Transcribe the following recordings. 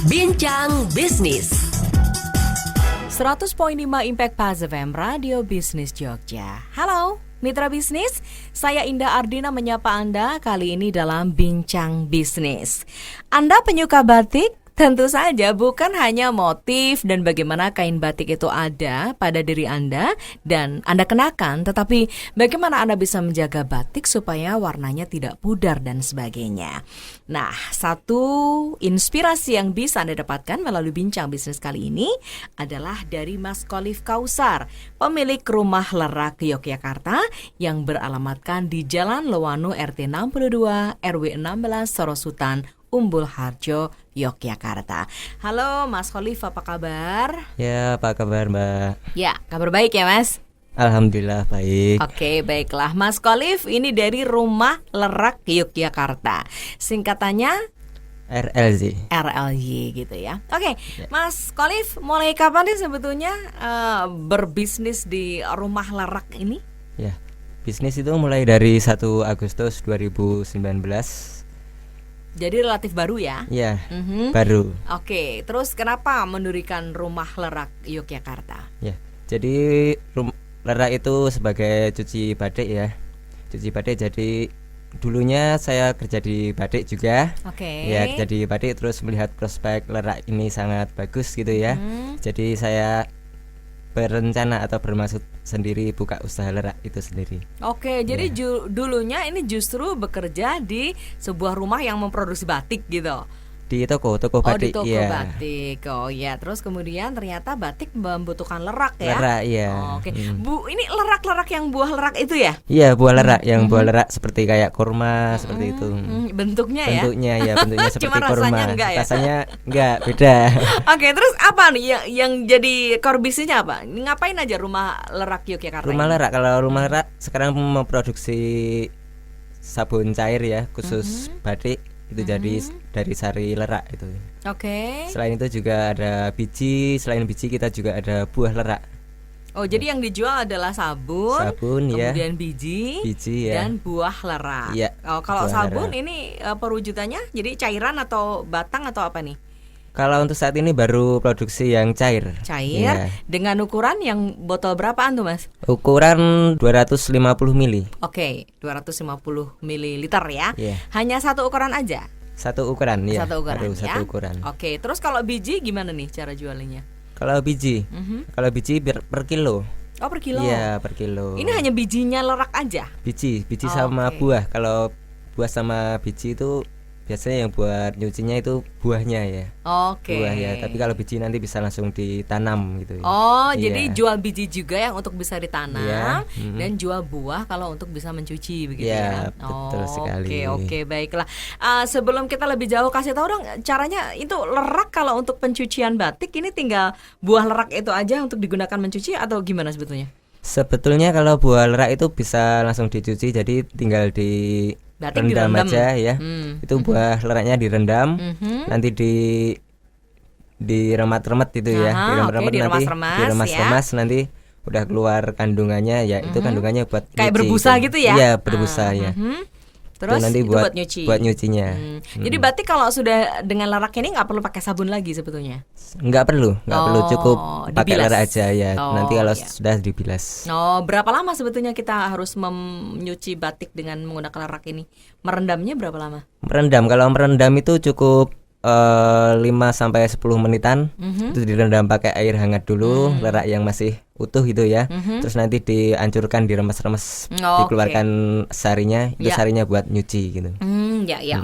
Bincang Bisnis 100.5 Impact Pas FM Radio Bisnis Jogja. Halo Mitra Bisnis, saya Indah Ardina menyapa Anda kali ini dalam Bincang Bisnis. Anda penyuka batik? Tentu saja bukan hanya motif dan bagaimana kain batik itu ada pada diri Anda dan Anda kenakan, tetapi bagaimana Anda bisa menjaga batik supaya warnanya tidak pudar dan sebagainya. Nah, satu inspirasi yang bisa Anda dapatkan melalui Bincang Bisnis kali ini adalah dari Mas Khalif Kausar, pemilik rumah lerak Yogyakarta yang beralamatkan di Jalan Lewanu RT 62 RW 16 Sorosutan, Umbul Harjo, Yogyakarta. Halo Mas Khalif, apa kabar? Ya, apa kabar Mbak? Ya, kabar baik ya Mas? Alhamdulillah baik. Oke, baiklah Mas Khalif, ini dari Rumah Lerak Yogyakarta. Singkatannya? RLY. RLY gitu ya. Oke, Mas Khalif, mulai kapan nih sebetulnya berbisnis di rumah lerak ini? Ya, bisnis itu mulai dari 1 Agustus 2019. Jadi relatif baru ya? Ya, baru. Oke, terus kenapa mendirikan Rumah Lerak Yogyakarta? Ya, jadi lerak itu sebagai cuci batik ya. Cuci batik, jadi dulunya saya kerja di batik juga. Oke. Ya, kerja di batik terus melihat prospek lerak ini sangat bagus gitu ya. Jadi saya berencana atau bermaksud sendiri buka usaha lerak itu sendiri. Oke, jadi dulunya ini justru bekerja di sebuah rumah yang memproduksi batik gitu. Di toko batik. Oh, di toko ya. batik. Oh ya, terus kemudian ternyata batik membutuhkan lerak ya. Lerak, iya. Oke. Bu, ini lerak-lerak yang buah lerak itu ya? Iya, buah lerak yang buah lerak seperti kayak kurma seperti itu. Bentuknya ya? Bentuknya seperti Cuma kurma. rasanya enggak ya? Rasanya enggak, beda. Oke, terus apa nih yang jadi core bisnisnya apa? Ngapain aja Rumah Lerak Yogyakarta? Rumah lerak, kalau rumah lerak sekarang memproduksi sabun cair ya, khusus batik. Itu jadi dari sari lerak itu. Oke. Selain itu juga ada biji, selain biji kita juga ada buah lerak. Oh, jadi yang dijual adalah sabun, kemudian ya. biji ya. dan buah lerak. Iya. Oh, kalau buah sabun lerak. ini perwujudannya jadi cairan atau batang atau apa nih? Kalau untuk saat ini baru produksi yang cair. Cair. Dengan ukuran yang botol berapaan tuh, Mas? Ukuran 250 mili. Oke, 250 mililiter ya. Yeah. Hanya satu ukuran aja. Satu ukuran ya. Satu ukuran ya. Satu ukuran. Oke, terus kalau biji gimana nih cara jualannya? Kalau biji, per kilo. Oh, per kilo. Iya, per kilo. Ini hanya bijinya lerak aja. Biji sama buah. Kalau buah sama biji itu biasanya yang buat nyucinya itu buahnya ya. Oke. Buah ya, tapi kalau biji nanti bisa langsung ditanam gitu. Oh, Iya. jadi jual biji juga yang untuk bisa ditanam, Iya. dan jual buah kalau untuk bisa mencuci begitu ya. Iya, betul sekali. Oke, baiklah. Sebelum kita lebih jauh, kasih tahu dong caranya itu lerak kalau untuk pencucian batik ini tinggal buah lerak itu aja untuk digunakan mencuci atau gimana sebetulnya? Sebetulnya kalau buah lerak itu bisa langsung dicuci, jadi tinggal Berarti direndam direndam aja ya. Itu buah leraknya direndam, nanti diremat-remat itu ya. Diremas-remas nanti udah keluar kandungannya ya. Itu kandungannya buat kayak nyuci berbusa itu. gitu ya? Iya, berbusa ya. Terus itu nanti itu buat nyuci. Buat nyucinya. Jadi batik kalau sudah dengan lerak ini nggak perlu pakai sabun lagi sebetulnya? Nggak perlu cukup pakai dibilas. lerak aja ya. Nanti kalau iya. sudah dibilas. Oh, berapa lama sebetulnya kita harus menyuci batik dengan menggunakan lerak ini? Merendamnya berapa lama? Kalau merendam itu cukup 5-10 menitan. Itu direndam pakai air hangat dulu, lerak yang masih utuh gitu ya. Terus nanti dihancurkan, diremes-remes, dikeluarkan sarinya. Itu sarinya buat nyuci gitu.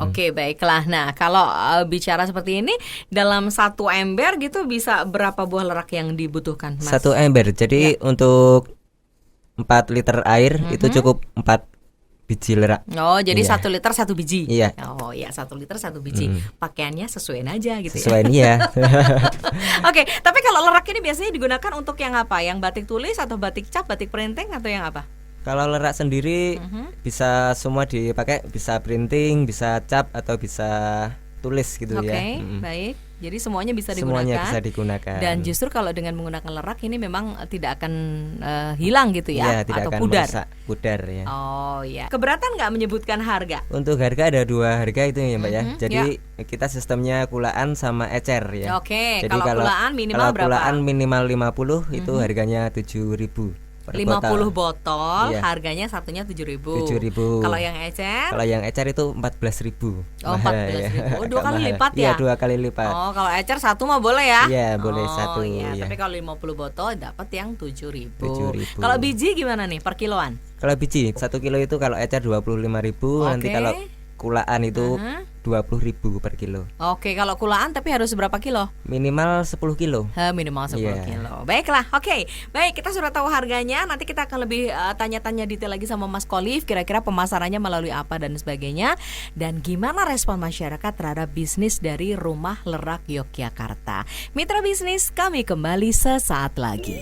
Oke, baiklah. Nah, kalau bicara seperti ini, dalam satu ember gitu bisa berapa buah lerak yang dibutuhkan, Mas? Satu ember. Jadi untuk 4 liter air itu cukup 4 biji lerak. Oh, jadi 1 liter 1 biji. Iya. Oh ya, 1 liter 1 biji. Pakaiannya sesuaiin aja gitu Sesuaiin ya. ya. Oke, tapi kalau lerak ini biasanya digunakan untuk yang apa? Yang batik tulis atau batik cap, batik printing atau yang apa? Kalau lerak sendiri bisa semua dipakai, bisa printing, bisa cap atau bisa tulis gitu ya. Oke, baik. Jadi semuanya bisa digunakan. Semuanya bisa digunakan. Dan justru kalau dengan menggunakan lerak ini memang tidak akan hilang gitu ya, Iya, tidak atau akan pudar. merusak pudar ya. Oh ya. Keberatan nggak menyebutkan harga? Untuk harga ada 2 harga itu ya Mbak ya. Mhm, Jadi kita sistemnya kulaan sama ecer ya. Oke, Jadi kalau kulaan minimal kalau berapa? kulaan minimal 50 itu harganya 7.000 per 50 botol, Iya. harganya satunya 7.000. 7.000. Kalau yang ecer? Kalau yang ecer itu 14.000. Oh, Mahal, 14.000. Oh, dua Agak kali mahal. lipat Iya, ya? 2 kali lipat. Oh, kalau ecer satu mah boleh ya? Iya, boleh Oh, satu, iya. iya. Tapi kalau 50 botol dapat yang 7.000. 7.000. Kalau biji gimana nih per kiloan? Kalau biji 1 kilo itu kalau ecer 25.000, nanti Oke. kalau kulaan itu Aha. 20.000 per kilo. Oke, kalau kulaan tapi harus berapa kilo? Minimal 10 kilo. Minimal 10 Iya. kilo. Baiklah, oke. Baik, kita sudah tahu harganya. Nanti kita akan lebih tanya-tanya detail lagi sama Mas Kolif. Kira-kira pemasarannya melalui apa dan sebagainya. Dan gimana respon masyarakat terhadap bisnis dari Rumah Lerak Yogyakarta. Mitra bisnis, kami kembali sesaat lagi.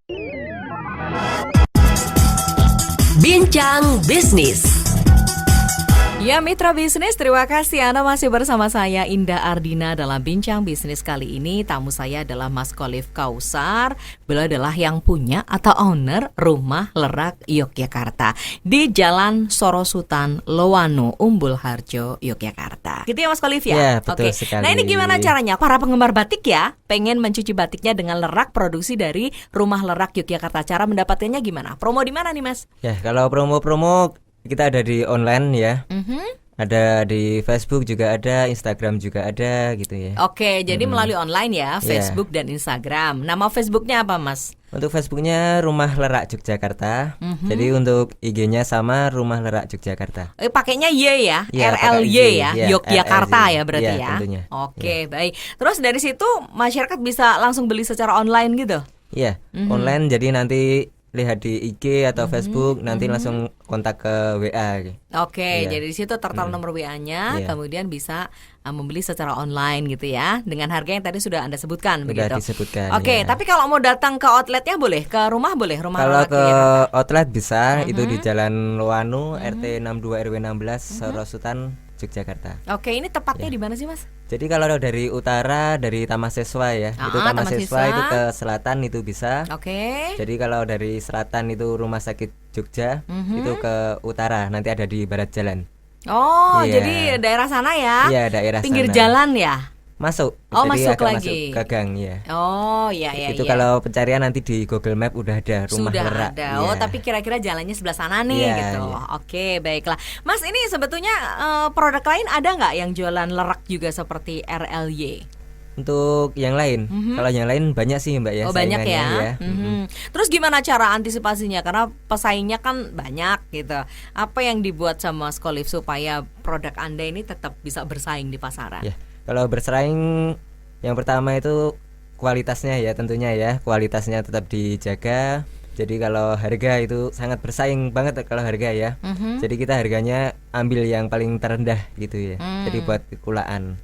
Bincang Bisnis. Ya mitra bisnis, terima kasih Anda masih bersama saya Indah Ardina dalam Bincang Bisnis kali ini. Tamu saya adalah Mas Kolif Kausar. Beliau adalah yang punya atau owner Rumah Lerak Yogyakarta di Jalan Sorosutan, Lowano, Umbul Harjo, Yogyakarta. Gitu ya Mas Kolif ya? Ya, betul Oke. sekali. Nah ini gimana caranya? Para penggemar batik ya pengen mencuci batiknya dengan lerak produksi dari Rumah Lerak Yogyakarta. Cara mendapatkannya gimana? Promo di mana nih Mas? Ya, kalau promo-promo kita ada di online ya. Mhm. Ada di Facebook juga ada, Instagram juga ada gitu ya. Oke, jadi melalui online ya, Facebook dan Instagram. Nama Facebooknya apa, Mas? Untuk Facebooknya Rumah Lerak Yogyakarta. Jadi untuk IG-nya sama Rumah Lerak Yogyakarta. Pakainya Y ya, Iya, RLY pakai Y, ya, iya, Yogyakarta RLY. ya berarti Iya, ya. tentunya. Oke, baik. Terus dari situ masyarakat bisa langsung beli secara online gitu? Iya, online jadi nanti lihat di IG atau Facebook, nanti langsung kontak ke WA. Oke, Iya. jadi di situ tertera nomor WA-nya, Iya. kemudian bisa membeli secara online gitu ya, dengan harga yang tadi sudah Anda sebutkan Sudah begitu. disebutkan. Oke, ya. tapi kalau mau datang ke outletnya boleh, ke rumah boleh, rumah Kalau Lerak ke Yogyakarta. outlet bisa, itu di Jalan Lowano, RT 62 RW 16, Sorosutan, Yogyakarta. Oke, ini tepatnya di mana sih, Mas? Jadi kalau dari utara, dari Taman Siswa ya, itu Taman Taman Siswa Siswa. itu ke selatan itu bisa. Oke. Jadi kalau dari selatan itu Rumah Sakit Jogja, itu ke utara, nanti ada di barat jalan. Oh, Iya. jadi daerah sana ya? Iya, daerah Pinggir sana. jalan ya? Masuk. Oh, Jadi masuk agak lagi. masuk ke gang ya. Oh, iya iya Itu iya. kalau pencarian nanti di Google Map udah ada Rumah Sudah Lerak. ada. Iya. Oh, tapi kira-kira jalannya sebelah sana nih Iya, gitu. iya. Oke, baiklah. Mas, ini sebetulnya produk lain ada nggak yang jualan lerak juga seperti RLY? Untuk yang lain, kalau yang lain banyak sih Mbak ya. Oh, banyak saingannya ya. Terus gimana cara antisipasinya? Karena pesaingnya kan banyak gitu. Apa yang dibuat sama Mas Kolif supaya produk Anda ini tetap bisa bersaing di pasaran? Ya, kalau bersaing yang pertama itu kualitasnya ya, tentunya ya, kualitasnya tetap dijaga. Jadi kalau harga itu sangat bersaing banget kalau harga ya. Jadi kita harganya ambil yang paling terendah gitu ya. Jadi buat kulaan.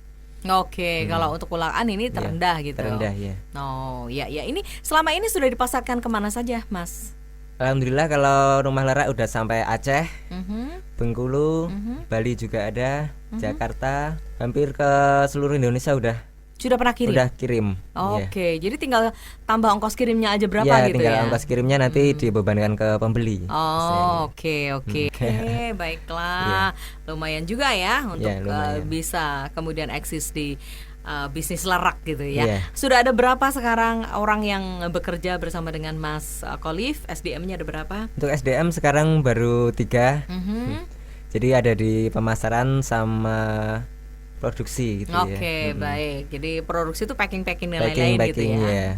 Oke, kalau untuk kulaan ini terendah gitu. Terendah ya. Oh, ya ya. Ini selama ini sudah dipasarkan kemana saja, Mas? Alhamdulillah kalau Rumah Lerak udah sampai Aceh, Mhm. Bengkulu, Bali juga ada, Jakarta, hampir ke seluruh Indonesia udah Sudah pernah kirim? kirim. Iya. Oke, jadi tinggal tambah ongkos kirimnya aja berapa Ya, gitu tinggal ya? ongkos kirimnya nanti dibebankan ke pembeli. Oh, oke. Baiklah. Lumayan juga ya untuk Ya, lumayan. bisa kemudian eksis di bisnis lerak gitu ya. Iya. Sudah ada berapa sekarang orang yang bekerja bersama dengan Mas Kolif? SDM-nya ada berapa? Untuk SDM sekarang baru 3. Mhm. Jadi ada di pemasaran sama produksi gitu ya. Oke, baik. Jadi produksi itu packing-packing dan Packing, lain-lain gitu ya. ya.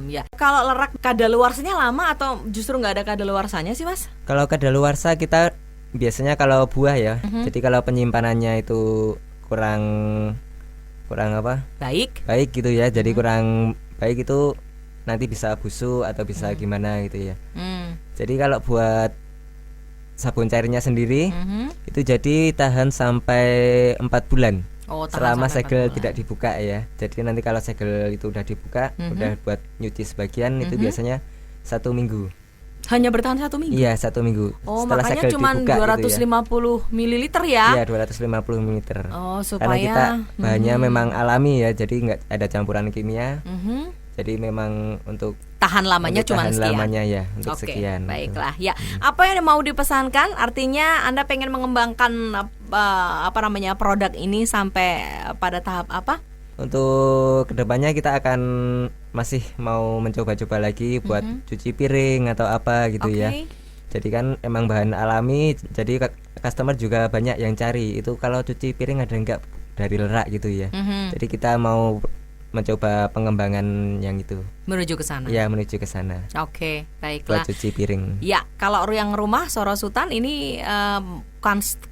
Ya. Kalau lerak kadaluarsanya lama atau justru nggak ada kadaluarsanya sih, Mas? Kalau kadaluarsa kita biasanya kalau buah ya. Jadi kalau penyimpanannya itu kurang apa? Baik. Baik gitu ya. Jadi kurang baik itu nanti bisa busuk atau bisa gimana gitu ya. Hmm. Jadi kalau buat sabun cairnya sendiri Mhm. itu jadi tahan sampai 4 bulan. Oh, tahan Selama sampai 4 segel bulan. tidak dibuka ya. Jadi nanti kalau segel itu udah dibuka, udah buat nyuci sebagian itu biasanya 1 minggu. Hanya bertahan 1 minggu? Iya, 1 minggu. Oh, Setelah makanya segel cuma dibuka 250 ml ya? Iya, 250 ml. Oh, supaya Karena kita bahannya memang alami ya, jadi nggak ada campuran kimia. Jadi memang untuk tahan lamanya cuma tahan sekian. lamanya ya, untuk Oke, sekian. baiklah. Ya, apa yang mau dipesankan? Artinya Anda pengen mengembangkan produk ini sampai pada tahap apa? Untuk kedepannya kita akan masih mau mencoba-coba lagi buat cuci piring atau apa gitu ya. Jadi kan emang bahan alami, jadi customer juga banyak yang cari. Itu kalau cuci piring ada enggak dari lerak gitu ya. Jadi kita mau mencoba pengembangan yang itu. Menuju ke sana. Ya, menuju ke sana. Oke, baiklah. Buat cuci piring. Ya, kalau yang rumah Soro Sultan ini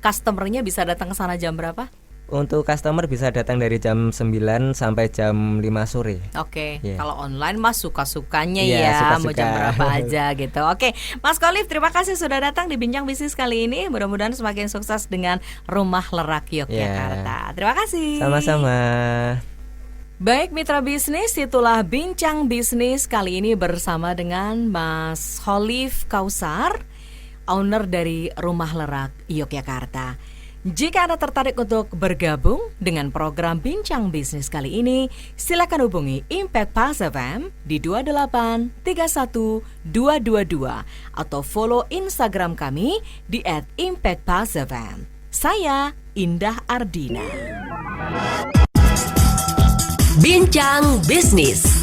customernya bisa datang ke sana jam berapa? Untuk customer bisa datang dari jam 9 sampai jam 5 sore. Oke, Yeah. Kalau online mas suka-sukanya Yeah, ya, suka-suka. mau jam berapa aja gitu. Oke, Mas Khalif, terima kasih sudah datang di Bincang Bisnis kali ini. Mudah-mudahan semakin sukses dengan Rumah Lerak Yogyakarta. Terima kasih. Sama-sama. Baik mitra bisnis, itulah Bincang Bisnis kali ini bersama dengan Mas Khalif Kausar, owner dari Rumah Lerak Yogyakarta. Jika Anda tertarik untuk bergabung dengan program Bincang Bisnis kali ini, silakan hubungi Impact Pulse FM di 2831222 atau follow Instagram kami di @ImpactPulseFM. Saya Indah Ardina. Bincang Bisnis.